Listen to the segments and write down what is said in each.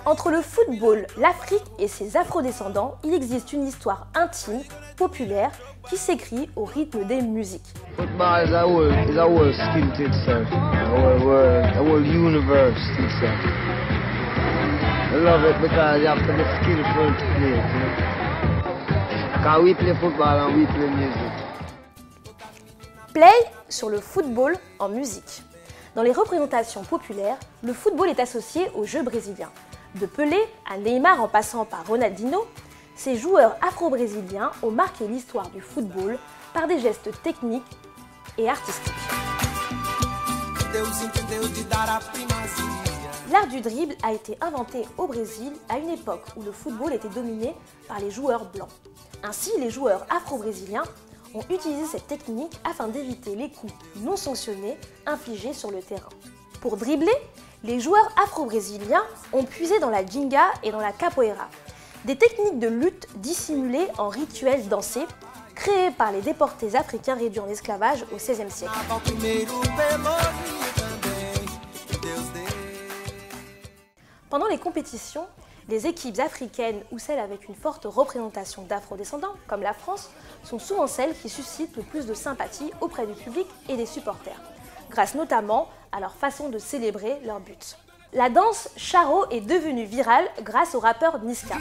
Entre le football, l'Afrique et ses afrodescendants, il existe une histoire intime, populaire, qui s'écrit au rythme des musiques. Football is a whole skill to itself, a whole universe to itself. I love it because you have to be skillful to play it, you know? Because we play football and we play music. Play sur le football en musique. Dans les représentations populaires, le football est associé au jeu brésilien. De Pelé à Neymar en passant par Ronaldinho, ces joueurs afro-brésiliens ont marqué l'histoire du football par des gestes techniques et artistiques. L'art du dribble a été inventé au Brésil à une époque où le football était dominé par les joueurs blancs. Ainsi, les joueurs afro-brésiliens ont utilisé cette technique afin d'éviter les coups non sanctionnés infligés sur le terrain. Pour dribbler, les joueurs afro-brésiliens ont puisé dans la ginga et dans la capoeira, des techniques de lutte dissimulées en rituels dansés, créées par les déportés africains réduits en esclavage au XVIe siècle. Pendant les compétitions, les équipes africaines ou celles avec une forte représentation d'afro-descendants, comme la France, sont souvent celles qui suscitent le plus de sympathie auprès du public et des supporters, grâce notamment à leur façon de célébrer leur but. La danse Charo est devenue virale grâce au rappeur Niska.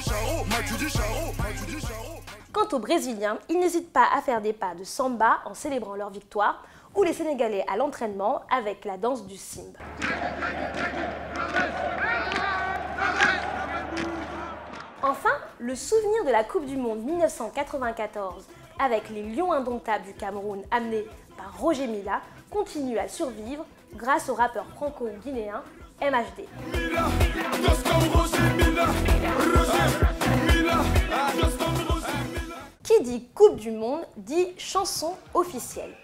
Quant aux Brésiliens, ils n'hésitent pas à faire des pas de samba en célébrant leur victoire, ou les Sénégalais à l'entraînement avec la danse du Simba. Enfin, le souvenir de la Coupe du Monde 1994 avec les Lions indomptables du Cameroun amenés par Roger Mila continue à survivre grâce au rappeur franco-guinéen MHD. Qui dit Coupe du Monde dit chanson officielle.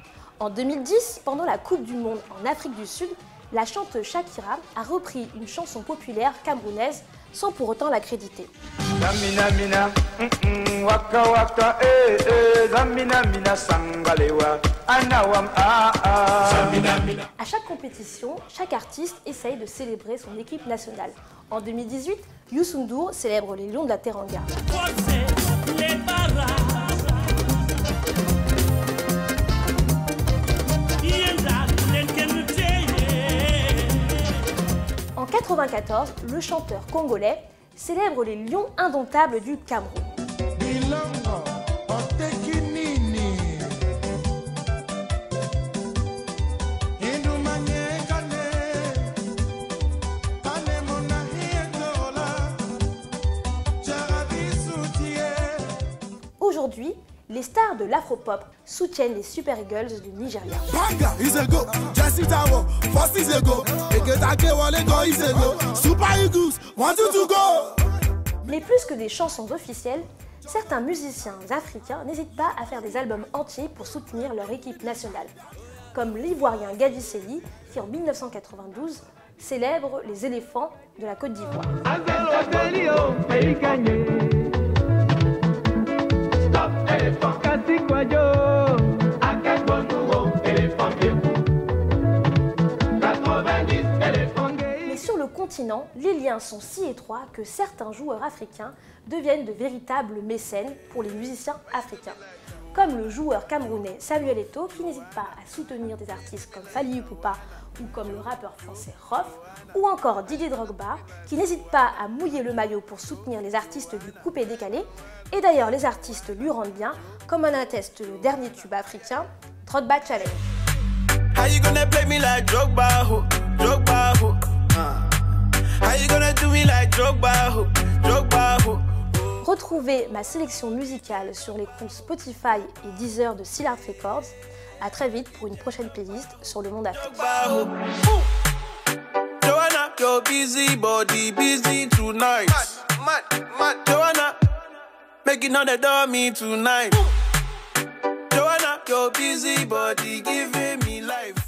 En 2010, pendant la Coupe du Monde en Afrique du Sud, la chanteuse Shakira a repris une chanson populaire camerounaise sans pour autant l'accréditer. À chaque compétition, chaque artiste essaye de célébrer son équipe nationale. En 2018, Youssou N'Dour célèbre les Lions de la Teranga. En 1994, le chanteur congolais célèbre les Lions indomptables du Cameroun. Aujourd'hui, les stars de l'afropop soutiennent les Super Eagles du Nigeria. Mais plus que des chansons officielles, certains musiciens africains n'hésitent pas à faire des albums entiers pour soutenir leur équipe nationale, comme l'Ivoirien Gadi Sely qui en 1992 célèbre les éléphants de la Côte d'Ivoire. Mais sur le continent, les liens sont si étroits que certains joueurs africains deviennent de véritables mécènes pour les musiciens africains. Comme le joueur camerounais Samuel Eto'o qui n'hésite pas à soutenir des artistes comme Fally Ipupa ou comme le rappeur français Rof, ou encore Didier Drogba qui n'hésite pas à mouiller le maillot pour soutenir les artistes du coupé décalé, et d'ailleurs les artistes lui rendent bien, comme en atteste le dernier tube africain, Drogba Challenge. How you gonna play me like Drogba, ho? Drogba, ho? How you gonna do me like Drogba, ho? Drogba, ho? Retrouvez ma sélection musicale sur les comptes Spotify et Deezer de Syllard Records. A très vite pour une prochaine playlist sur le monde africain. Joanna, you're busy body, busy tonight. Joanna, making all the dummy tonight. Joanna, you're busy body, giving me life.